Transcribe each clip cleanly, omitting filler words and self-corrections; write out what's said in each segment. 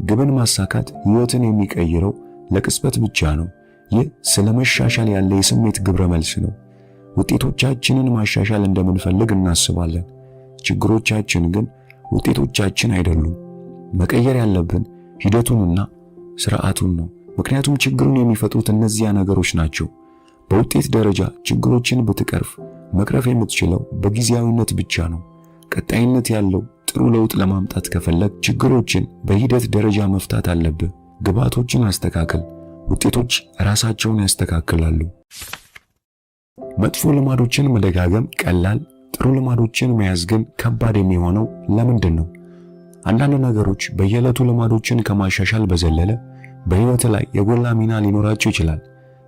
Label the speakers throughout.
Speaker 1: ግብን ማሳካት ህይወትን የሚቀይረው ለቅጽበት ብቻ ነው። ይህ ስለመሻሻል ያለ የስሜት ግብረ መልስ ነው። ውጤቶቻችንን ማሻሻል እንደምንፈልግ እናስባለን። ችግሮቻችን ግን ውጤቶቻችን አይደሉም። መቀየር ያለብን ሂደቱንና ስርዓቱን ነው። ምክንያቱም ችግሩን የሚፈጥሩት እነዚያ ነገሮች ናቸው። በውጤት ደረጃ ችግሮችን ብትቀርፍ መቅረፍ የምትችለው በጊዜያዊነት ብቻ ነው። ቀጣይነት ያለው ጥሩ ለውጥ ለማምጣት ከፈለግ ችግሮችን በሂደት ደረጃ መፍታት አለብህ። ግባቶችን አስተካክል፣ ውጤቶች ራሳቸውን ያስተካክላሉ። መጥፎ ልማዶችን መደጋገም ቀላል፣ ጥሩ ልማዶችን መያዝ ግን ከባድ የሚሆነው ለምንድን ነው? አንዳንድ ነገሮች በየዕለቱ ልማዶችን ከማሻሻል በዘለለ በህይወት ላይ የጎላ ሚና ሊኖራቸው ይችላል።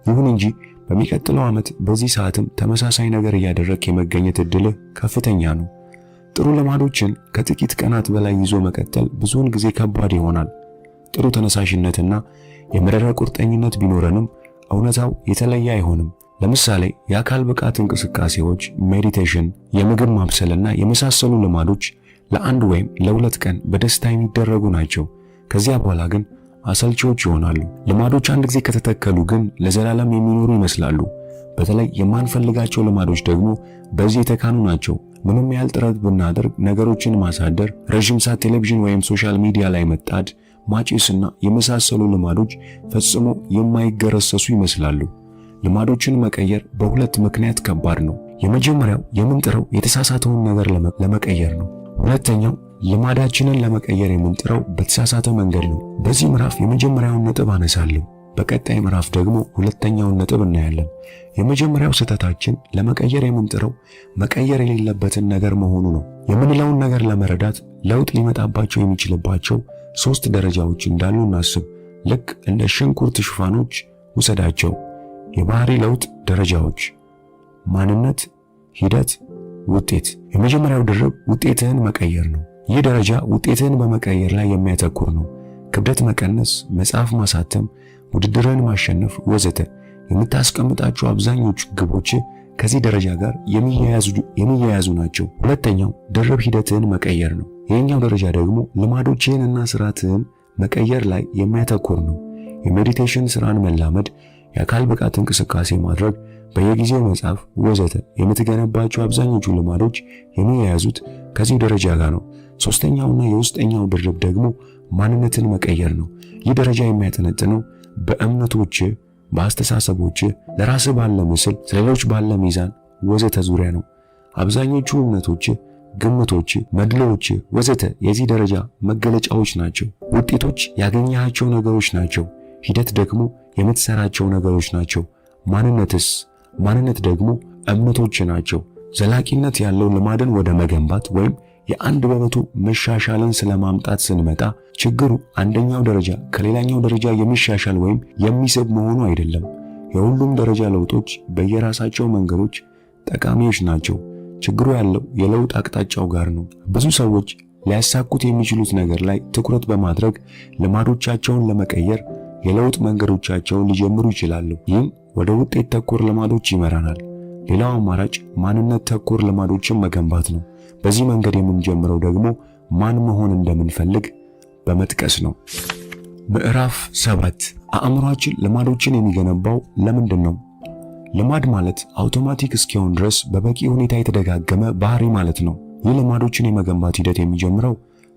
Speaker 1: ይሁን እንጂ በሚቀጥለው ዓመት በዚህ ሰዓትም ተመሳሳይ ነገር እያደረክ የመገኘት እድልህ ከፍተኛ ነው። ጥሩ ልማዶችን ከጥቂት ቀናት በላይ ይዞ መቀጠል ብዙውን ጊዜ ከባድ ይሆናል። ጥሩ ተነሳሽነትና የመረረ ቁርጠኝነት ቢኖረንም እውነታው የተለየ አይሆንም። ለምሳሌ የአካል ብቃት እንቅስቃሴዎች፣ ሜዲቴሽን፣ የምግብ ማብሰልና የመሳሰሉ ልማዶች ለአንድ ወይም ለሁለት ቀን በደስታ የሚደረጉ ናቸው። ከዚያ በኋላ ግን አሰልቺዎች ይሆናሉ። ልማዶች አንድ ጊዜ ከተተከሉ ግን ለዘላለም የሚኖሩ ይመስላሉ። በተለይ የማንፈልጋቸው ልማዶች ደግሞ በዚህ የተካኑ ናቸው። ምንም ያህል ጥረት ብናደርግ ነገሮችን ማሳደር፣ ረጅም ሰዓት ቴሌቪዥን ወይም ሶሻል ሚዲያ ላይ መጣድ፣ ማጨስና የመሳሰሉ ልማዶች ፈጽሞ የማይገረሰሱ ይመስላሉ። ልማዶችን መቀየር በሁለት ምክንያት ከባድ ነው። የመጀመሪያው የምንጥረው የተሳሳተውን ነገር ለመቀየር ነው። ሁለተኛው ልማዳችንን ለመቀየር የምንጥረው በተሳሳተ መንገድ ነው። በዚህ ምዕራፍ የመጀመሪያውን ነጥብ አነሳለሁ። በቀጣይ ምዕራፍ ደግሞ ሁለተኛውን ነጥብ እናያለን። የመጀመሪያው ስህተታችን ለመቀየር የምንጥረው መቀየር የሌለበትን ነገር መሆኑ ነው። የምንለውን ነገር ለመረዳት ለውጥ ሊመጣባቸው የሚችልባቸው 3 ደረጃዎች እንዳሉ እናስብ። ልክ እንደ ሽንኩርት ሽፋኖች ውሰዳቸው። የባህሪ ለውጥ ደረጃዎች፣ ማንነት፣ ሂደት፣ ውጤት። የመጀመሪያው ድርብ ውጤትህን መቀየር ነው። ይህ ደረጃ ውጤትህን በመቀየር ላይ የሚያተኩር ነው። ክብደት መቀነስ፣ መጽሐፍ ማሳተም፣ ውድድርን ማሸነፍ ወዘተ የምታስቀምጣቸው አብዛኞቹ ግቦች ከዚህ ደረጃ ጋር የሚያያዙ ናቸው። ሁለተኛው ድርብ ሂደትህን መቀየር ነው። ይህኛው ደረጃ ደግሞ ልማዶችህንና ስርዓትህን መቀየር ላይ የሚያተኩር ነው። የሜዲቴሽን ስራን መላመድ፣ የአካል ብቃት እንቅስቃሴ ማድረግ፣ በየጊዜው መጻፍ ወዘተ የምትገነባቸው አብዛኞቹ ልማዶች የሚያያዙት ከዚህ ደረጃ ጋር ነው። ሶስተኛውና የውስጠኛው ድርብ ደግሞ ማንነትን መቀየር ነው። ይህ ደረጃ የሚያጠነጥነው በእምነቶች፣ በአስተሳሰቦች፣ ለራስ ባለ ምስል፣ ስለሌሎች ባለ ሚዛን ወዘተ ዙሪያ ነው። አብዛኞቹ እምነቶች፣ ግምቶች፣ መድሎች ወዘተ የዚህ ደረጃ መገለጫዎች ናቸው። ውጤቶች ያገኛቸው ነገሮች ናቸው። ሂደት ደግሞ የምትሰራቸው ነገሮች ናቸው። ማንነት ደግሞ እምነቶች ናቸው። ዘላቂነት ያለው ልማድን ወደ መገንባት ወይም የ1% መሻሻልን ስለማምጣት ስንመጣ ችግሩ አንደኛው ደረጃ ከሌላኛው ደረጃ የሚሻሻል ወይም የሚስብ መሆኑ አይደለም። የሁሉም ደረጃ ለውጦች በየራሳቸው መንገዶች ጠቃሚዎች ናቸው። ችግሩ ያለው የለውጥ አቅጣጫው ጋር ነው። ብዙ ሰዎች ሊያሳኩት የሚችሉት ነገር ላይ ትኩረት በማድረግ ልማዶቻቸውን ለመቀየር የለውጥ መንገዶቻቸውን ሊጀምሩ ይችላሉ። ይህም ወደ ውጤት ተኮር ልማዶች ይመራናል። ሌላው አማራጭ ማንነት ተኮር ልማዶችን መገንባት ነው። በዚህ መንገድ የምንጀምረው ደግሞ ማን መሆን እንደምንፈልግ በመጥቀስ ነው። ምዕራፍ 7 አእምሯችን ልማዶችን የሚገነባው ለምንድን ነው? ልማድ ማለት አውቶማቲክ እስኪሆን ድረስ በበቂ ሁኔታ የተደጋገመ ባህሪ ማለት ነው። ይህ ልማዶችን የመገንባት ሂደት የሚጀምረው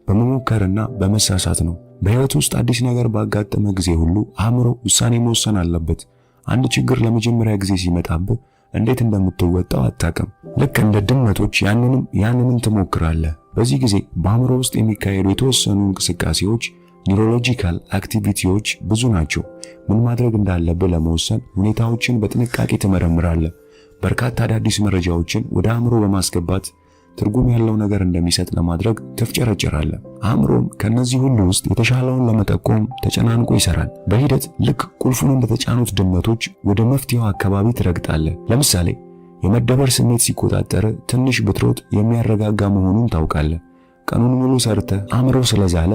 Speaker 1: በመሞከርና በመሳሳት ነው። በህይወት ውስጥ አዲስ ነገር ባጋጠመ ጊዜ ሁሉ አእምሮ ውሳኔ መወሰን አለበት። አንድ ችግር ለመጀመሪያ ጊዜ ሲመጣብህ እንዴት እንደምትወጣው አታውቅም። ልክ እንደ ድመቶች ያንንም ትሞክራለህ። በዚህ ጊዜ በአእምሮ ውስጥ የሚካሄዱ የተወሰኑ እንቅስቃሴዎች ኒውሮሎጂካል አክቲቪቲዎች ብዙ ናቸው። ምን ማድረግ እንዳለብህ ለመወሰን ሁኔታዎችን በጥንቃቄ ትመረምራለህ። በርካታ አዳዲስ መረጃዎችን ወደ አእምሮ በማስገባት ትርጉም ያለው ነገር እንደሚሰጥ ለማድረግ ትፍጨረጨራለህ። አእምሮም ከነዚህ ሁሉ ውስጥ የተሻለውን ለመጠቆም ተጨናንቆ ይሰራል። በሂደት ልክ ቁልፉን እንደተጫኑት ድመቶች ወደ መፍትሄው አካባቢ ትረግጣለህ። ለምሳሌ የመደበር ስሜት ሲቆጣጠር ትንሽ ብትሮጥ የሚያረጋጋ መሆኑን ታውቃለህ። ቀኑን ሙሉ ሰርተህ አእምሮ ስለዛለ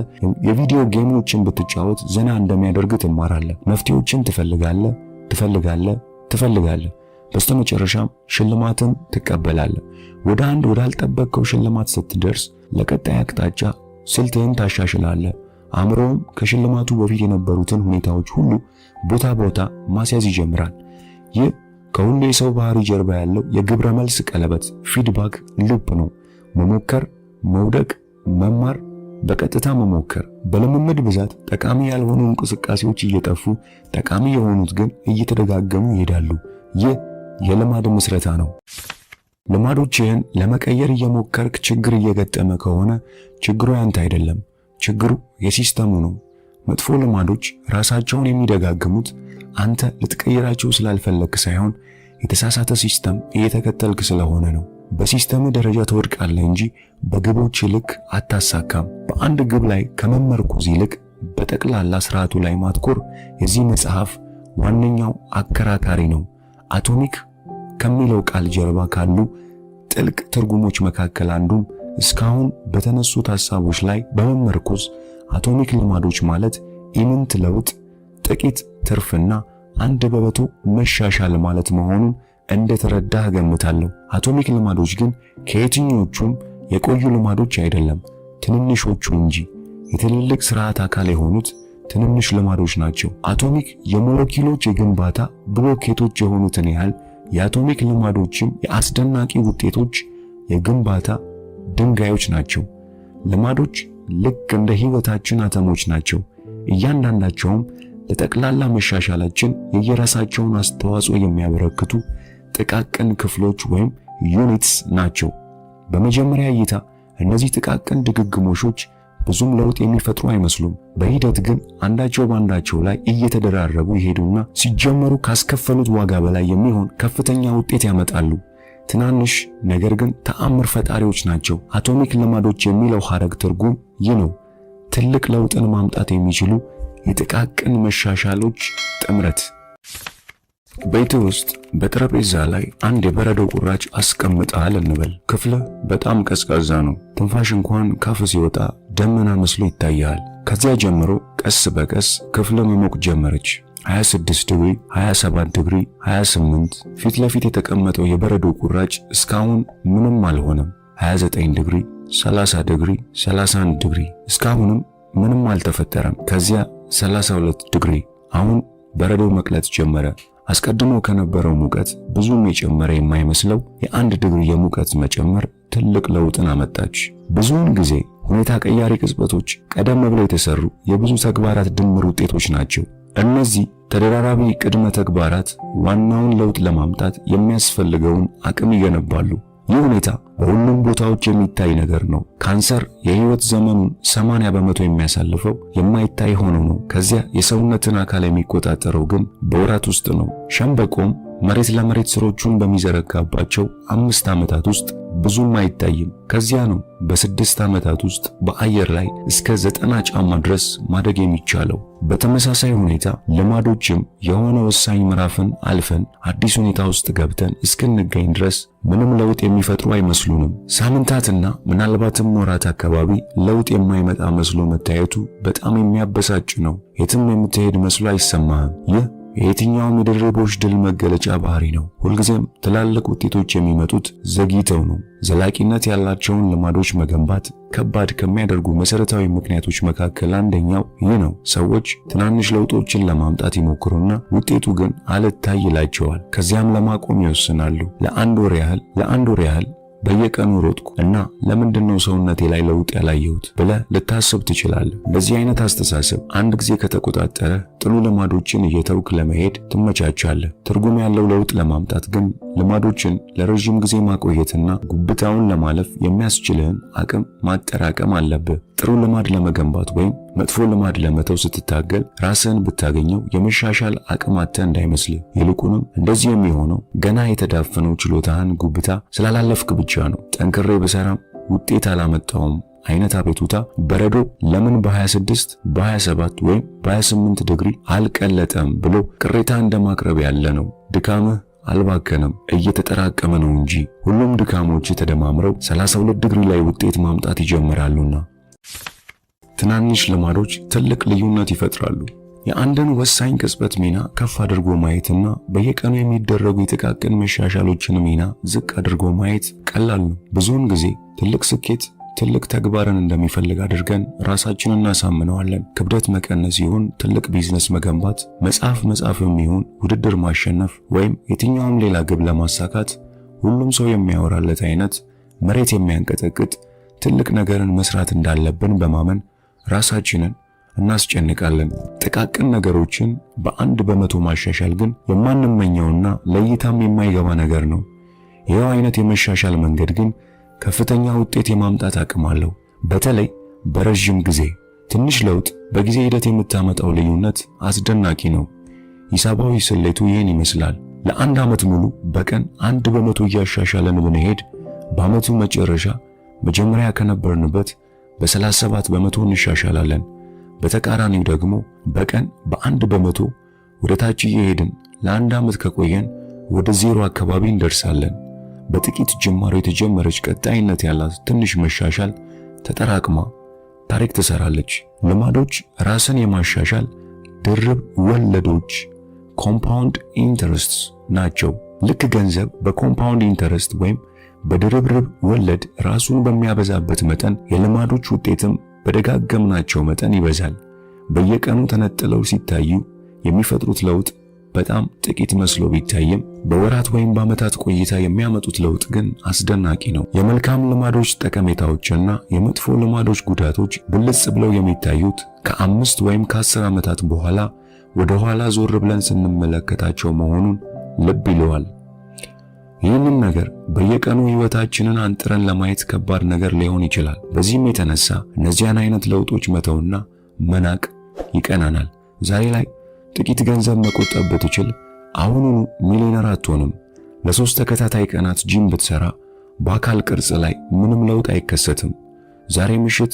Speaker 1: የቪዲዮ ጌሞችን ብትጫወት ዘና እንደሚያደርግ ትማራለህ። መፍትሄዎችን ትፈልጋለህ። በስተመጨረሻም ሽልማትን ትቀበላለህ። ወዳልጠበቅከው ሽልማት ስትደርስ ለቀጣይ አቅጣጫ ስልትህን ታሻሽላለህ። አእምሮውም ከሽልማቱ በፊት የነበሩትን ሁኔታዎች ሁሉ ቦታ ማስያዝ ይጀምራል። ይህ ከሁሉ የሰው ባህሪ ጀርባ ያለው የግብረ መልስ ቀለበት ፊድባክ ሉፕ ነው። መሞከር፣ መውደቅ፣ መማር፣ በቀጥታ መሞከር። በልምምድ ብዛት ጠቃሚ ያልሆኑ እንቅስቃሴዎች እየጠፉ ጠቃሚ የሆኑት ግን እየተደጋገሙ ይሄዳሉ። ይህ የልማድ ምስረታ ነው። ልማዶችህን ለመቀየር እየሞከርክ ችግር እየገጠመ ከሆነ ችግሩ ያንተ አይደለም፣ ችግሩ የሲስተሙ ነው። መጥፎ ልማዶች ራሳቸውን የሚደጋግሙት አንተ ልትቀይራቸው ስላልፈለክ ሳይሆን የተሳሳተ ሲስተም እየተከተልክ ስለሆነ ነው። በሲስተም ደረጃ ትወድቃለህ እንጂ በግቦች ልክ አታሳካም። በአንድ ግብ ላይ ከመመርኮዝ ይልቅ በጠቅላላ ስርዓቱ ላይ ማትኮር የዚህ መጽሐፍ ዋነኛው አከራካሪ ነው። አቶሚክ ከሚለው ቃል ጀርባ ካሉ ጥልቅ ትርጉሞች መካከል አንዱም እስካሁን በተነሱት ሐሳቦች ላይ በመመርኮዝ አቶሚክ ልማዶች ማለት ኢምንት ለውጥ፣ ጥቂት ትርፍና 1% መሻሻል ማለት መሆኑን እንደተረዳህ ገምታለሁ። አቶሚክ ልማዶች ግን ከየትኞቹም የቆዩ ልማዶች አይደለም፣ ትንንሾቹ እንጂ የትልልቅ ስርዓት አካል የሆኑት ትንንሽ ልማዶች ናቸው። አቶሚክ የሞለኪውሎች የግንባታ ብሎኬቶች የሆኑትን ያህል የአቶሚክ ልማዶችም የአስደናቂ ውጤቶች የግንባታ ድንጋዮች ናቸው። ልማዶች ልክ እንደ ህይወታችን አተሞች ናቸው። እያንዳንዳቸውም ለጠቅላላ መሻሻላችን የየራሳቸውን አስተዋጽኦ የሚያበረክቱ ጥቃቅን ክፍሎች ወይም ዩኒትስ ናቸው። በመጀመሪያ እይታ እነዚህ ጥቃቅን ድግግሞሾች ብዙም ለውጥ የሚፈጥሩ አይመስሉም። በሂደት ግን አንዳቸው ባንዳቸው ላይ እየተደራረቡ ይሄዱና ሲጀመሩ ካስከፈሉት ዋጋ በላይ የሚሆን ከፍተኛ ውጤት ያመጣሉ። ትናንሽ ነገር ግን ተአምር ፈጣሪዎች ናቸው። አቶሚክ ልማዶች የሚለው ሐረግ ትርጉም ይህ ነው። ትልቅ ለውጥን ማምጣት የሚችሉ የጥቃቅን መሻሻሎች ጥምረት። ቤት ውስጥ በጠረጴዛ ላይ አንድ የበረዶ ቁራጭ አስቀምጠሃል እንበል። ክፍልህ በጣም ቀዝቃዛ ነው። ትንፋሽ እንኳን ካፍ ሲወጣ ደመና መስሎ ይታያል። ከዚያ ጀምሮ ቀስ በቀስ ክፍልህ መሞቅ ጀመረች። 26 ዲግሪ፣ 27 ዲግሪ፣ 28። ፊት ለፊት የተቀመጠው የበረዶ ቁራጭ እስካሁን ምንም አልሆነም። 29 ዲግሪ፣ 30 ዲግሪ፣ 31 ዲግሪ። እስካሁንም ምንም አልተፈጠረም። ከዚያ 32 ዲግሪ። አሁን በረዶ መቅለጥ ጀመረ። አስቀድሞ ከነበረው ሙቀት ብዙም የጨመረ የማይመስለው የ1 ዲግሪ የሙቀት መጨመር ትልቅ ለውጥን አመጣች። ብዙውን ጊዜ ሁኔታ ቀያሪ ቅጽበቶች ቀደም ብለው የተሰሩ የብዙ ተግባራት ድምር ውጤቶች ናቸው። እነዚህ ተደራራቢ ቅድመ ተግባራት ዋናውን ለውጥ ለማምጣት የሚያስፈልገውን አቅም ይገነባሉ። ይህ ሁኔታ በሁሉም ቦታዎች የሚታይ ነገር ነው። ካንሰር የህይወት ዘመኑን 80% የሚያሳልፈው የማይታይ ሆኖ ነው። ከዚያ የሰውነትን አካል የሚቆጣጠረው ግን በወራት ውስጥ ነው። ሸምበቆም መሬት ለመሬት ስሮቹን በሚዘረጋባቸው 5 ዓመታት ውስጥ ብዙም አይታይም። ከዚያ ነው በ6 ዓመታት ውስጥ በአየር ላይ እስከ 90 ጫማ ድረስ ማደግ የሚቻለው። በተመሳሳይ ሁኔታ ልማዶችም የሆነ ወሳኝ ምዕራፍን አልፈን አዲስ ሁኔታ ውስጥ ገብተን እስክንገኝ ድረስ ምንም ለውጥ የሚፈጥሩ አይመስሉንም። ሳምንታትና ምናልባትም ወራት አካባቢ ለውጥ የማይመጣ መስሎ መታየቱ በጣም የሚያበሳጭ ነው። የትም የምትሄድ መስሎ አይሰማህም። ይህ የየትኛውም የድርቦሽ ድል መገለጫ ባህሪ ነው። ሁልጊዜም ትላልቅ ውጤቶች የሚመጡት ዘግይተው ነው። ዘላቂነት ያላቸውን ልማዶች መገንባት ከባድ ከሚያደርጉ መሰረታዊ ምክንያቶች መካከል አንደኛው ይህ ነው። ሰዎች ትናንሽ ለውጦችን ለማምጣት ይሞክሩና ውጤቱ ግን አልታይ ይላቸዋል። ከዚያም ለማቆም ይወስናሉ። ለአንድ ወር ያህል በየቀኑ ሮጥኩ እና ለምንድነው ሰውነቴ ላይ ለውጥ ያላየሁት ብለህ ልታስብ ትችላለህ። እንደዚህ አይነት አስተሳሰብ አንድ ጊዜ ከተቆጣጠረ ጥሩ ልማዶችን እየተውክ ለመሄድ ትመቻቻለህ። ትርጉም ያለው ለውጥ ለማምጣት ግን ልማዶችን ለረጅም ጊዜ ማቆየትና ጉብታውን ለማለፍ የሚያስችልህን አቅም ማጠራቀም አለብህ። ጥሩ ልማድ ለመገንባት ወይም መጥፎ ልማድ ለመተው ስትታገል ራስህን ብታገኘው የመሻሻል አቅም አጥተህ እንዳይመስልህ። ይልቁንም እንደዚህ የሚሆነው ገና የተዳፈነው ችሎታህን ጉብታ ስላላለፍክ ብቻ ነው። ጠንክሬ በሰራም ውጤት አላመጣውም አይነት አቤቱታ በረዶ ለምን በ26 በ27 ወይም በ28 ዲግሪ አልቀለጠም ብሎ ቅሬታ እንደማቅረብ ያለ ነው። ድካምህ አልባከነም፣ እየተጠራቀመ ነው እንጂ። ሁሉም ድካሞች ተደማምረው 32 ዲግሪ ላይ ውጤት ማምጣት ይጀምራሉና ትናንሽ ልማዶች ትልቅ ልዩነት ይፈጥራሉ። የአንድን ወሳኝ ቅጽበት ሚና ከፍ አድርጎ ማየትና በየቀኑ የሚደረጉ የጥቃቅን መሻሻሎችን ሚና ዝቅ አድርጎ ማየት ቀላል ነው። ብዙውን ጊዜ ትልቅ ስኬት ትልቅ ተግባርን እንደሚፈልግ አድርገን ራሳችንን እናሳምነዋለን። ክብደት መቀነስ ይሁን ትልቅ ቢዝነስ መገንባት፣ መጻፍም ይሁን ውድድር ማሸነፍ ወይም የትኛውም ሌላ ግብ ለማሳካት ሁሉም ሰው የሚያወራለት አይነት መሬት የሚያንቀጠቅጥ ትልቅ ነገርን መስራት እንዳለብን በማመን ራሳችንን እናስጨንቃለን። ጥቃቅን ነገሮችን በ1% ማሻሻል ግን የማንመኘውና ለእይታም የማይገባ ነገር ነው። ይህው አይነት የመሻሻል መንገድ ግን ከፍተኛ ውጤት የማምጣት አቅም አለው። በተለይ በረጅም ጊዜ ትንሽ ለውጥ በጊዜ ሂደት የምታመጣው ልዩነት አስደናቂ ነው። ሂሳባዊ ስሌቱ ይህን ይመስላል። ለአንድ ዓመት ሙሉ በቀን 1% እያሻሻለን ብንሄድ በዓመቱ መጨረሻ መጀመሪያ ከነበርንበት በ37% እንሻሻላለን። በተቃራኒው ደግሞ በቀን በ1% ወደ ታች እየሄድን ለአንድ ዓመት ከቆየን ወደ ዜሮ አካባቢ እንደርሳለን። በጥቂት ጅማሮ የተጀመረች ቀጣይነት ያላት ትንሽ መሻሻል ተጠራቅማ ታሪክ ትሰራለች። ልማዶች ራስን የማሻሻል ድርብ ወለዶች ኮምፓውንድ ኢንተረስትስ ናቸው። ልክ ገንዘብ በኮምፓውንድ ኢንተረስት ወይም በድርብርብ ወለድ ራሱን በሚያበዛበት መጠን የልማዶች ውጤትም በደጋገምናቸው መጠን ይበዛል። በየቀኑ ተነጥለው ሲታዩ የሚፈጥሩት ለውጥ በጣም ጥቂት መስሎ ቢታይም በወራት ወይም በዓመታት ቆይታ የሚያመጡት ለውጥ ግን አስደናቂ ነው። የመልካም ልማዶች ጠቀሜታዎችና የመጥፎ ልማዶች ጉዳቶች ግልጽ ብለው የሚታዩት ከ5 ወይም ከ10 ዓመታት በኋላ ወደ ኋላ ዞር ብለን ስንመለከታቸው መሆኑን ልብ ይለዋል። ይህንን ነገር በየቀኑ ህይወታችንን አንጥረን ለማየት ከባድ ነገር ሊሆን ይችላል። በዚህም የተነሳ እነዚያን አይነት ለውጦች መተውና መናቅ ይቀናናል። ዛሬ ላይ ጥቂት ገንዘብ መቆጠብ ብትችል አሁኑኑ ሚሊዮነር አትሆንም። ለ3 ተከታታይ ቀናት ጂም ብትሰራ በአካል ቅርጽ ላይ ምንም ለውጥ አይከሰትም። ዛሬ ምሽት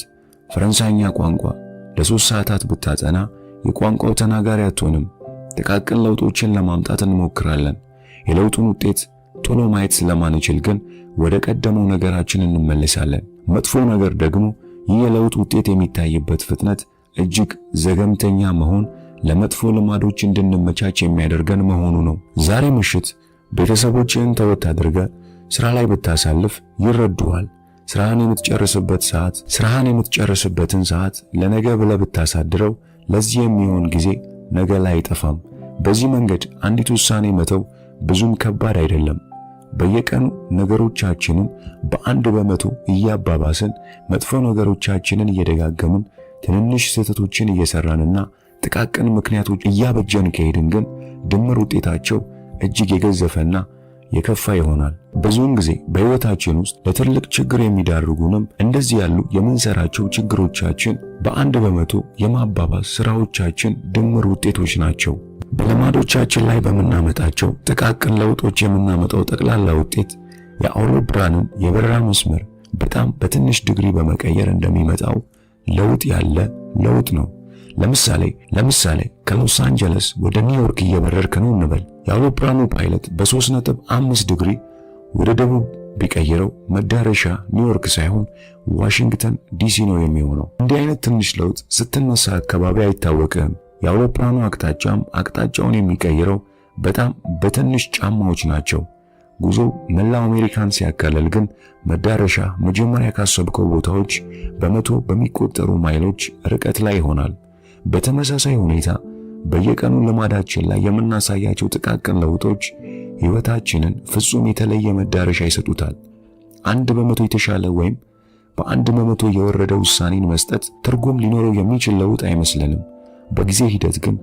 Speaker 1: ፈረንሳይኛ ቋንቋ ለ3 ሰዓታት ብታጠና የቋንቋው ተናጋሪ አትሆንም። ጥቃቅን ለውጦችን ለማምጣት እንሞክራለን። የለውጡን ውጤት ቶሎ ማየት ስለማንችል ግን ወደ ቀደመው ነገራችን እንመለሳለን። መጥፎ ነገር ደግሞ ይህ የለውጥ ውጤት የሚታይበት ፍጥነት እጅግ ዘገምተኛ መሆን ለመጥፎ ልማዶች እንድንመቻች የሚያደርገን መሆኑ ነው። ዛሬ ምሽት ቤተሰቦችህን ተወት አድርገህ ስራ ላይ ብታሳልፍ ይረዱሃል። ስራህን የምትጨርስበትን ሰዓት ለነገ ብለህ ብታሳድረው ለዚህ የሚሆን ጊዜ ነገ ላይ አይጠፋም። በዚህ መንገድ አንዲት ውሳኔ መተው ብዙም ከባድ አይደለም። በየቀኑ ነገሮቻችንን በ1% እያባባስን መጥፎ ነገሮቻችንን እየደጋገምን ትንንሽ ስህተቶችን እየሰራንና ጥቃቅን ምክንያቶች እያበጀን ከሄድን ግን ድምር ውጤታቸው እጅግ የገዘፈና የከፋ ይሆናል። ብዙውን ጊዜ በህይወታችን ውስጥ ለትልቅ ችግር የሚዳርጉንም እንደዚህ ያሉ የምንሰራቸው ችግሮቻችን በ1% የማባባስ ስራዎቻችን ድምር ውጤቶች ናቸው። በልማዶቻችን ላይ በምናመጣቸው ጥቃቅን ለውጦች የምናመጣው ጠቅላላ ውጤት የአውሮፕላንን የበረራ መስመር በጣም በትንሽ ዲግሪ በመቀየር እንደሚመጣው ለውጥ ያለ ለውጥ ነው። ለምሳሌ ከሎስ አንጀለስ ወደ ኒውዮርክ እየበረርክ ነው እንበል። የአውሮፕላኑ ፓይለት በ3.5 ዲግሪ ወደ ደቡብ ቢቀይረው መዳረሻ ኒውዮርክ ሳይሆን ዋሽንግተን ዲሲ ነው የሚሆነው። እንዲህ አይነት ትንሽ ለውጥ ስትነሳ አካባቢ አይታወቅም። የአውሮፕላኑ አቅጣጫውን የሚቀይረው በጣም በትንሽ ጫማዎች ናቸው። ጉዞው መላው አሜሪካን ሲያካለል ግን መዳረሻ መጀመሪያ ካሰብከው ቦታዎች በመቶ በሚቆጠሩ ማይሎች ርቀት ላይ ይሆናል። በተመሳሳይ ሁኔታ በየቀኑ ልማዳችን ላይ የምናሳያቸው ጥቃቅን ለውጦች ህይወታችንን ፍጹም የተለየ መዳረሻ ይሰጡታል። 1% የተሻለ ወይም በ1% የወረደ ውሳኔን መስጠት ትርጉም ሊኖረው የሚችል ለውጥ አይመስለንም። በጊዜ ሂደት ግን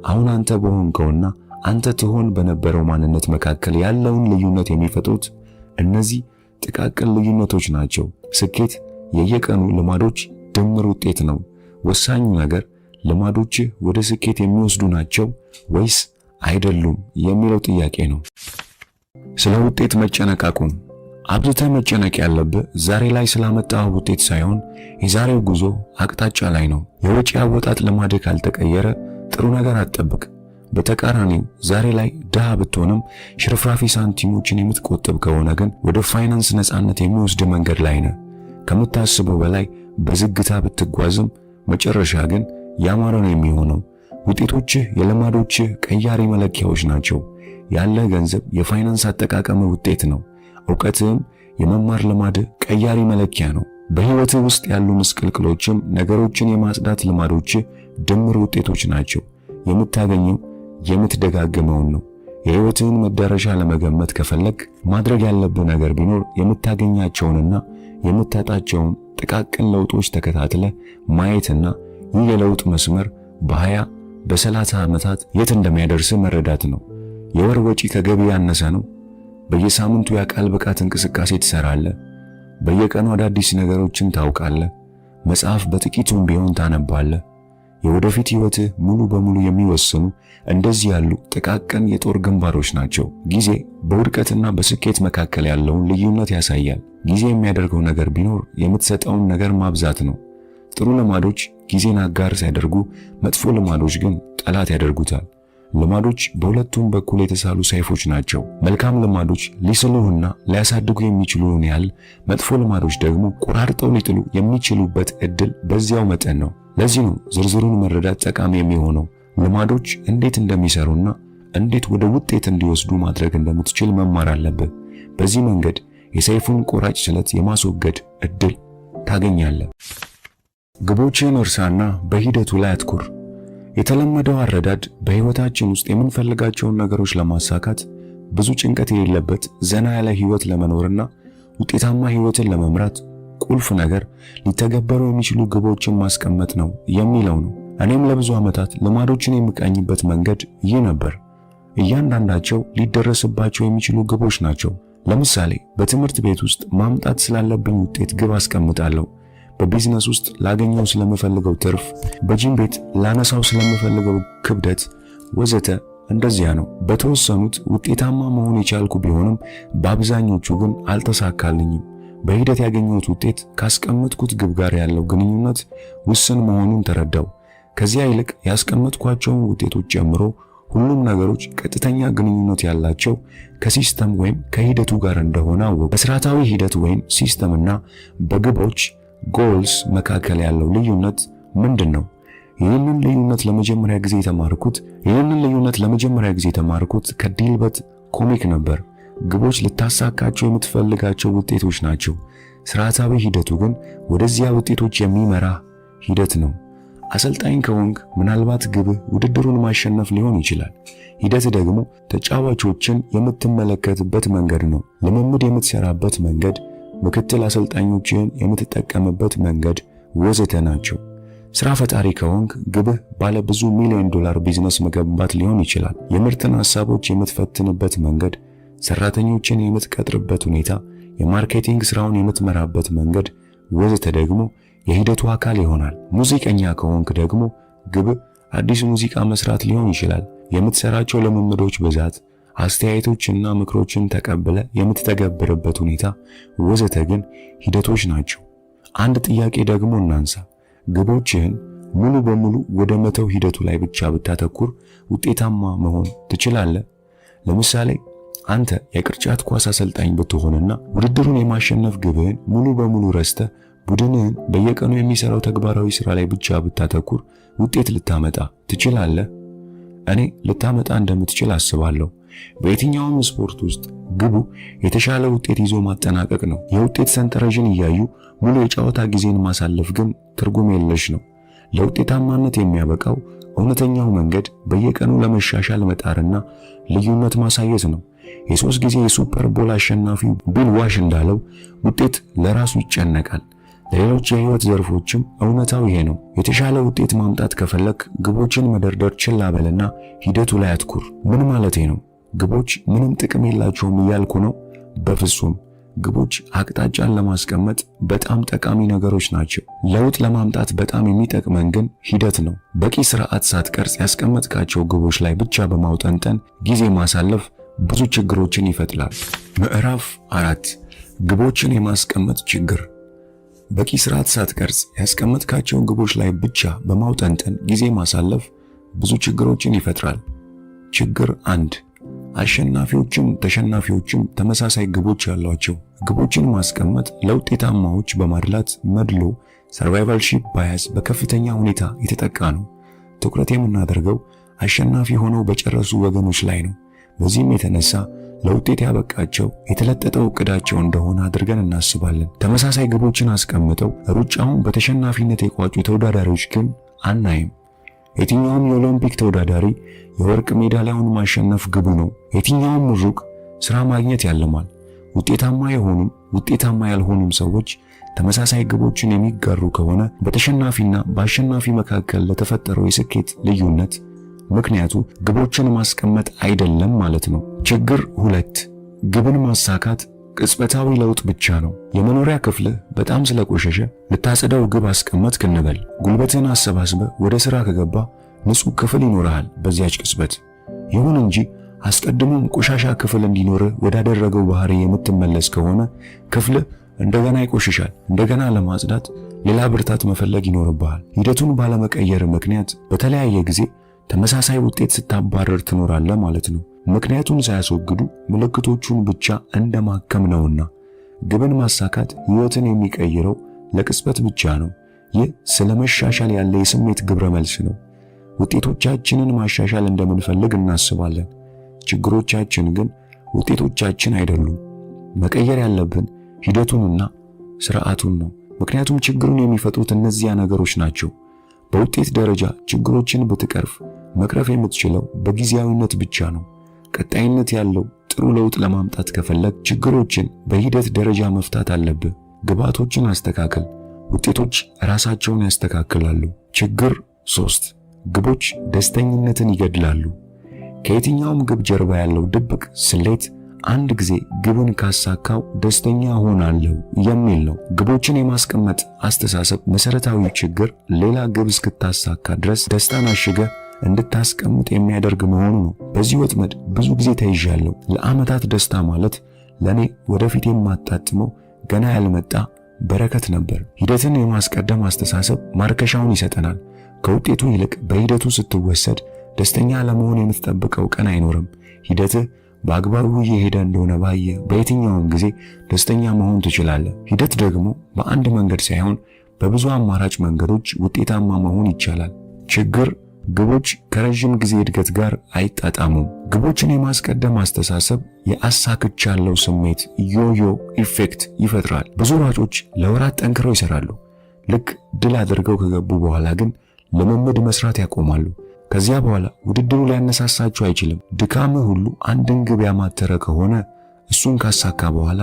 Speaker 1: አሁን አንተ በሆንከውና አንተ ትሆን በነበረው ማንነት መካከል ያለውን ልዩነት የሚፈጥሩት እነዚህ ጥቃቅን ልዩነቶች ናቸው። ስኬት የየቀኑ ልማዶች ድምር ውጤት ነው። ወሳኙ ነገር ልማዶች ወደ ስኬት የሚወስዱ ናቸው ወይስ አይደሉም የሚለው ጥያቄ ነው። ስለ ውጤት መጨነቅ አቁም። አብዝተህ መጨነቅ ያለብህ ዛሬ ላይ ስላመጣው ውጤት ሳይሆን የዛሬው ጉዞ አቅጣጫ ላይ ነው። የወጪ አወጣጥ ልማድህ ካልተቀየረ ጥሩ ነገር አትጠብቅ። በተቃራኒው ዛሬ ላይ ድሃ ብትሆንም ሽርፍራፊ ሳንቲሞችን የምትቆጥብ ከሆነ ግን ወደ ፋይናንስ ነፃነት የሚወስድ መንገድ ላይ ነህ። ከምታስበው በላይ በዝግታ ብትጓዝም መጨረሻ ግን ያማረ ነው የሚሆነው። ውጤቶችህ የልማዶችህ ቀያሪ መለኪያዎች ናቸው። ያለ ገንዘብ የፋይናንስ አጠቃቀም ውጤት ነው። ዕውቀትህም የመማር ልማድህ ቀያሪ መለኪያ ነው። በህይወትህ ውስጥ ያሉ ምስቅልቅሎችም ነገሮችን የማጽዳት ልማዶች ድምር ውጤቶች ናቸው። የምታገኘው የምትደጋግመውን ነው። የህይወትህን መዳረሻ ለመገመት ከፈለግ ማድረግ ያለብህ ነገር ቢኖር የምታገኛቸውንና የምታጣቸውን ጥቃቅን ለውጦች ተከታትለ ማየትና ይህ የለውጥ መስመር በ20 በ30 ዓመታት የት እንደሚያደርስ መረዳት ነው። የወር ወጪ ከገቢ ያነሰ ነው። በየሳምንቱ የአካል ብቃት እንቅስቃሴ ትሰራለህ። በየቀኑ አዳዲስ ነገሮችን ታውቃለህ። መጽሐፍ በጥቂቱም ቢሆን ታነባለህ። የወደፊት ህይወትህ ሙሉ በሙሉ የሚወስኑ እንደዚህ ያሉ ጥቃቅን የጦር ግንባሮች ናቸው። ጊዜ በውድቀትና በስኬት መካከል ያለውን ልዩነት ያሳያል። ጊዜ የሚያደርገው ነገር ቢኖር የምትሰጠውን ነገር ማብዛት ነው። ጥሩ ልማዶች ጊዜን አጋር ሲያደርጉ፣ መጥፎ ልማዶች ግን ጠላት ያደርጉታል። ልማዶች በሁለቱም በኩል የተሳሉ ሰይፎች ናቸው። መልካም ልማዶች ሊስሉህና ሊያሳድጉ የሚችሉን ያህል መጥፎ ልማዶች ደግሞ ቆራርጠው ሊጥሉ የሚችሉበት እድል በዚያው መጠን ነው። ለዚህ ነው ዝርዝሩን መረዳት ጠቃሚ የሚሆነው። ልማዶች እንዴት እንደሚሰሩና እንዴት ወደ ውጤት እንዲወስዱ ማድረግ እንደምትችል መማር አለብህ። በዚህ መንገድ የሰይፉን ቆራጭ ስለት የማስወገድ እድል ታገኛለህ። ግቦችን እርሳና በሂደቱ ላይ አትኩር። የተለመደው አረዳድ በህይወታችን ውስጥ የምንፈልጋቸውን ነገሮች ለማሳካት ብዙ ጭንቀት የሌለበት ዘና ያለ ህይወት ለመኖርና ውጤታማ ህይወትን ለመምራት ቁልፍ ነገር ሊተገበሩ የሚችሉ ግቦችን ማስቀመጥ ነው የሚለው ነው። እኔም ለብዙ ዓመታት ልማዶችን የምቃኝበት መንገድ ይህ ነበር። እያንዳንዳቸው ሊደረስባቸው የሚችሉ ግቦች ናቸው። ለምሳሌ በትምህርት ቤት ውስጥ ማምጣት ስላለብኝ ውጤት ግብ አስቀምጣለሁ። በቢዝነስ ውስጥ ላገኘው ስለምፈልገው ትርፍ፣ በጂም ቤት ላነሳው ስለምፈልገው ክብደት ወዘተ። እንደዚያ ነው። በተወሰኑት ውጤታማ መሆን የቻልኩ ቢሆንም በአብዛኞቹ ግን አልተሳካልኝም። በሂደት ያገኘሁት ውጤት ካስቀመጥኩት ግብ ጋር ያለው ግንኙነት ውስን መሆኑን ተረዳው። ከዚያ ይልቅ ያስቀመጥኳቸውን ውጤቶች ጨምሮ ሁሉም ነገሮች ቀጥተኛ ግንኙነት ያላቸው ከሲስተም ወይም ከሂደቱ ጋር እንደሆነ አወቅሁ። በስርዓታዊ ሂደት ወይም ሲስተምና በግቦች ጎልስ መካከል ያለው ልዩነት ምንድን ነው? ይህንን ልዩነት ለመጀመሪያ ጊዜ የተማርኩት ከዲልበት ኮሚክ ነበር። ግቦች ልታሳካቸው የምትፈልጋቸው ውጤቶች ናቸው። ስርዓታዊ ሂደቱ ግን ወደዚያ ውጤቶች የሚመራ ሂደት ነው። አሰልጣኝ ከሆንክ ምናልባት ግብህ ውድድሩን ማሸነፍ ሊሆን ይችላል። ሂደት ደግሞ ተጫዋቾችን የምትመለከትበት መንገድ ነው። ልምምድ የምትሰራበት መንገድ፣ ምክትል አሰልጣኞችን የምትጠቀምበት መንገድ ወዘተ ናቸው። ስራ ፈጣሪ ከሆንክ ግብህ ባለ ብዙ ሚሊዮን ዶላር ቢዝነስ መገንባት ሊሆን ይችላል። የምርትን ሐሳቦች የምትፈትንበት መንገድ፣ ሰራተኞችን የምትቀጥርበት ሁኔታ፣ የማርኬቲንግ ስራውን የምትመራበት መንገድ ወዘተ ደግሞ የሂደቱ አካል ይሆናል። ሙዚቀኛ ከሆንክ ደግሞ ግብህ አዲስ ሙዚቃ መስራት ሊሆን ይችላል። የምትሰራቸው ልምምዶች ብዛት፣ አስተያየቶችና ምክሮችን ተቀብለ የምትተገብርበት ሁኔታ ወዘተ ግን ሂደቶች ናቸው። አንድ ጥያቄ ደግሞ እናንሳ። ግቦችህን ሙሉ በሙሉ ወደ መተው ሂደቱ ላይ ብቻ ብታተኩር ውጤታማ መሆን ትችላለህ? ለምሳሌ አንተ የቅርጫት ኳስ አሰልጣኝ ብትሆንና ውድድሩን የማሸነፍ ግብህን ሙሉ በሙሉ ረስተህ ቡድንህን በየቀኑ የሚሰራው ተግባራዊ ስራ ላይ ብቻ ብታተኩር ውጤት ልታመጣ ትችላለህ? እኔ ልታመጣ እንደምትችል አስባለሁ። በየትኛውም ስፖርት ውስጥ ግቡ የተሻለ ውጤት ይዞ ማጠናቀቅ ነው። የውጤት ሰንጠረዥን እያዩ ሙሉ የጨዋታ ጊዜን ማሳለፍ ግን ትርጉም የለሽ ነው። ለውጤታማነት የሚያበቃው እውነተኛው መንገድ በየቀኑ ለመሻሻል መጣርና ልዩነት ማሳየት ነው። የ3 ጊዜ የሱፐር ቦል አሸናፊው ቢል ዋሽ እንዳለው ውጤት ለራሱ ይጨነቃል። ለሌሎች የህይወት ዘርፎችም እውነታው ይሄ ነው። የተሻለ ውጤት ማምጣት ከፈለክ ግቦችን መደርደር ችላ በልና ሂደቱ ላይ አትኩር። ምን ማለቴ ነው? ግቦች ምንም ጥቅም የላቸውም እያልኩ ነው? በፍጹም። ግቦች አቅጣጫን ለማስቀመጥ በጣም ጠቃሚ ነገሮች ናቸው። ለውጥ ለማምጣት በጣም የሚጠቅመን ግን ሂደት ነው። በቂ ስርዓት ሳትቀርጽ ያስቀመጥካቸው ግቦች ላይ ብቻ በማውጠንጠን ጊዜ ማሳለፍ ብዙ ችግሮችን ይፈጥራል። ምዕራፍ 4 ግቦችን የማስቀመጥ ችግር። በቂ ስርዓት ሳትቀርጽ ያስቀመጥካቸውን ግቦች ላይ ብቻ በማውጠንጠን ጊዜ ማሳለፍ ብዙ ችግሮችን ይፈጥራል። ችግር 1 አሸናፊዎችም ተሸናፊዎችም ተመሳሳይ ግቦች ያሏቸው። ግቦችን ማስቀመጥ ለውጤታማዎች በማድላት መድሎ ሰርቫይቫልሺፕ ባያስ በከፍተኛ ሁኔታ የተጠቃ ነው። ትኩረት የምናደርገው አሸናፊ ሆነው በጨረሱ ወገኖች ላይ ነው። በዚህም የተነሳ ለውጤት ያበቃቸው የተለጠጠው ዕቅዳቸው እንደሆነ አድርገን እናስባለን። ተመሳሳይ ግቦችን አስቀምጠው ሩጫውን በተሸናፊነት የቋጩ ተወዳዳሪዎች ግን አናይም። የትኛውም የኦሎምፒክ ተወዳዳሪ የወርቅ ሜዳሊያውን ማሸነፍ ግቡ ነው። የትኛውም ምሩቅ ስራ ማግኘት ያለማል። ውጤታማ የሆኑም ውጤታማ ያልሆኑም ሰዎች ተመሳሳይ ግቦችን የሚጋሩ ከሆነ በተሸናፊና በአሸናፊ መካከል ለተፈጠረው የስኬት ልዩነት ምክንያቱ ግቦችን ማስቀመጥ አይደለም ማለት ነው። ችግር 2 ግብን ማሳካት ቅጽበታዊ ለውጥ ብቻ ነው። የመኖሪያ ክፍልህ በጣም ስለቆሸሸ ልታጸዳው ግብ አስቀመጥክ እንበል። ጉልበትህን አሰባስበህ ወደ ሥራ ከገባ ንጹህ ክፍል ይኖርሃል በዚያች ቅጽበት። ይሁን እንጂ አስቀድሞም ቆሻሻ ክፍል እንዲኖርህ ወዳደረገው ባህሪ የምትመለስ ከሆነ ክፍልህ እንደገና ይቆሽሻል። እንደገና ለማጽዳት ሌላ ብርታት መፈለግ ይኖርብሃል። ሂደቱን ባለመቀየር ምክንያት በተለያየ ጊዜ ተመሳሳይ ውጤት ስታባረር ትኖራለህ ማለት ነው። ምክንያቱን ሳያስወግዱ ምልክቶቹን ብቻ እንደማከም ነውና። ግብን ማሳካት ሕይወትን የሚቀይረው ለቅጽበት ብቻ ነው። ይህ ስለመሻሻል ያለ የስሜት ግብረ መልስ ነው። ውጤቶቻችንን ማሻሻል እንደምንፈልግ እናስባለን። ችግሮቻችን ግን ውጤቶቻችን አይደሉም። መቀየር ያለብን ሂደቱንና ስርዓቱን ነው። ምክንያቱም ችግሩን የሚፈጥሩት እነዚያ ነገሮች ናቸው። በውጤት ደረጃ ችግሮችን ብትቀርፍ መቅረፍ የምትችለው በጊዜያዊነት ብቻ ነው። ቀጣይነት ያለው ጥሩ ለውጥ ለማምጣት ከፈለግ ችግሮችን በሂደት ደረጃ መፍታት አለብህ። ግባቶችን አስተካክል፣ ውጤቶች ራሳቸውን ያስተካክላሉ። ችግር 3 ግቦች ደስተኝነትን ይገድላሉ። ከየትኛውም ግብ ጀርባ ያለው ድብቅ ስሌት አንድ ጊዜ ግብን ካሳካው ደስተኛ ሆናለሁ የሚል ነው። ግቦችን የማስቀመጥ አስተሳሰብ መሰረታዊ ችግር ሌላ ግብ እስክታሳካ ድረስ ደስታን አሽገህ እንድታስቀምጥ የሚያደርግ መሆኑ ነው። በዚህ ወጥመድ ብዙ ጊዜ ተይዣለሁ። ለዓመታት ደስታ ማለት ለኔ ወደፊት የማጣጥመው ገና ያልመጣ በረከት ነበር። ሂደትን የማስቀደም አስተሳሰብ ማርከሻውን ይሰጠናል። ከውጤቱ ይልቅ በሂደቱ ስትወሰድ ደስተኛ ለመሆን የምትጠብቀው ቀን አይኖርም። ሂደትህ በአግባቡ እየሄደ እንደሆነ በየትኛውም ጊዜ ደስተኛ መሆን ትችላለህ። ሂደት ደግሞ በአንድ መንገድ ሳይሆን በብዙ አማራጭ መንገዶች ውጤታማ መሆን ይቻላል። ችግር ግቦች ከረጅም ጊዜ እድገት ጋር አይጣጣሙም። ግቦችን የማስቀደም አስተሳሰብ የአሳክቻለሁ ስሜት ዮዮ ኢፌክት ይፈጥራል። ብዙ ሯጮች ለወራት ጠንክረው ይሰራሉ። ልክ ድል አድርገው ከገቡ በኋላ ግን ልምምድ መስራት ያቆማሉ። ከዚያ በኋላ ውድድሩ ሊያነሳሳቸው አይችልም። ድካምህ ሁሉ አንድን ግብ ያማተረ ከሆነ እሱን ካሳካ በኋላ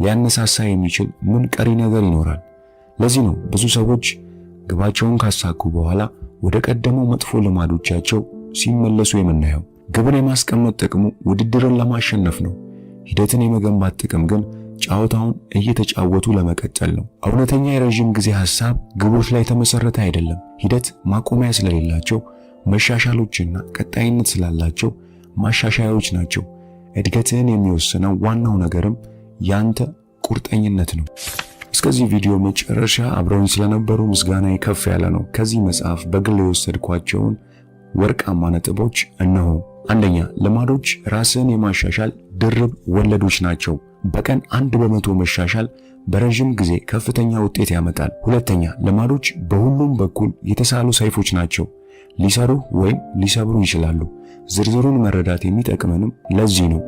Speaker 1: ሊያነሳሳ የሚችል ምን ቀሪ ነገር ይኖራል? ለዚህ ነው ብዙ ሰዎች ግባቸውን ካሳኩ በኋላ ወደ ቀደመው መጥፎ ልማዶቻቸው ሲመለሱ የምናየው። ግብን የማስቀመጥ ጥቅሙ ውድድርን ለማሸነፍ ነው። ሂደትን የመገንባት ጥቅም ግን ጨዋታውን እየተጫወቱ ለመቀጠል ነው። እውነተኛ የረጅም ጊዜ ሐሳብ ግቦች ላይ ተመሰረተ አይደለም። ሂደት ማቆሚያ ስለሌላቸው መሻሻሎችና ቀጣይነት ስላላቸው ማሻሻያዎች ናቸው። እድገትህን የሚወስነው ዋናው ነገርም ያንተ ቁርጠኝነት ነው። እስከዚህ ቪዲዮ መጨረሻ አብረውኝ ስለነበሩ ምስጋናዬ ከፍ ያለ ነው። ከዚህ መጽሐፍ በግል የወሰድኳቸውን ወርቃማ ነጥቦች እነሆ። አንደኛ፣ ልማዶች ራስን የማሻሻል ድርብ ወለዶች ናቸው። በቀን 1% መሻሻል በረጅም ጊዜ ከፍተኛ ውጤት ያመጣል። ሁለተኛ፣ ልማዶች በሁሉም በኩል የተሳሉ ሰይፎች ናቸው። ሊሰሩ ወይም ሊሰብሩ ይችላሉ። ዝርዝሩን መረዳት የሚጠቅመንም ለዚህ ነው።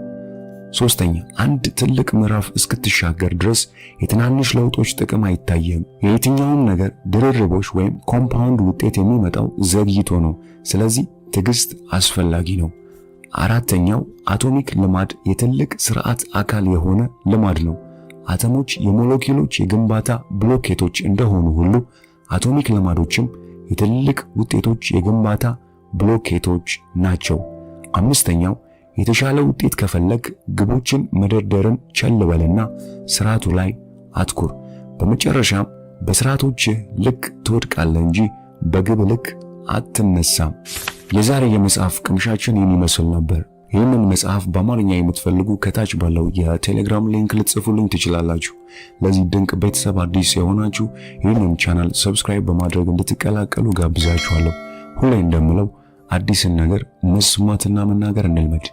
Speaker 1: ሶስተኛ፣ አንድ ትልቅ ምዕራፍ እስክትሻገር ድረስ የትናንሽ ለውጦች ጥቅም አይታየም። የየትኛውም ነገር ድርርቦች ወይም ኮምፓውንድ ውጤት የሚመጣው ዘግይቶ ነው። ስለዚህ ትዕግስት አስፈላጊ ነው። አራተኛው፣ አቶሚክ ልማድ የትልቅ ስርዓት አካል የሆነ ልማድ ነው። አተሞች የሞለኪውሎች የግንባታ ብሎኬቶች እንደሆኑ ሁሉ አቶሚክ ልማዶችም የትልቅ ውጤቶች የግንባታ ብሎኬቶች ናቸው። አምስተኛው፣ የተሻለ ውጤት ከፈለግ ግቦችን መደርደርን ቸል በልና ስርዓቱ ላይ አትኩር። በመጨረሻም በስርዓቶችህ ልክ ትወድቃለህ እንጂ በግብ ልክ አትነሳም። የዛሬ የመጽሐፍ ቅምሻችን የሚመስል ነበር። ይህንን መጽሐፍ በአማርኛ የምትፈልጉ ከታች ባለው የቴሌግራም ሊንክ ልትጽፉልኝ ትችላላችሁ። ለዚህ ድንቅ ቤተሰብ አዲስ የሆናችሁ ይህንን ቻናል ሰብስክራይብ በማድረግ እንድትቀላቀሉ ጋብዛችኋለሁ። ሁሌ እንደምለው አዲስን ነገር መስማትና መናገር እንልመድ።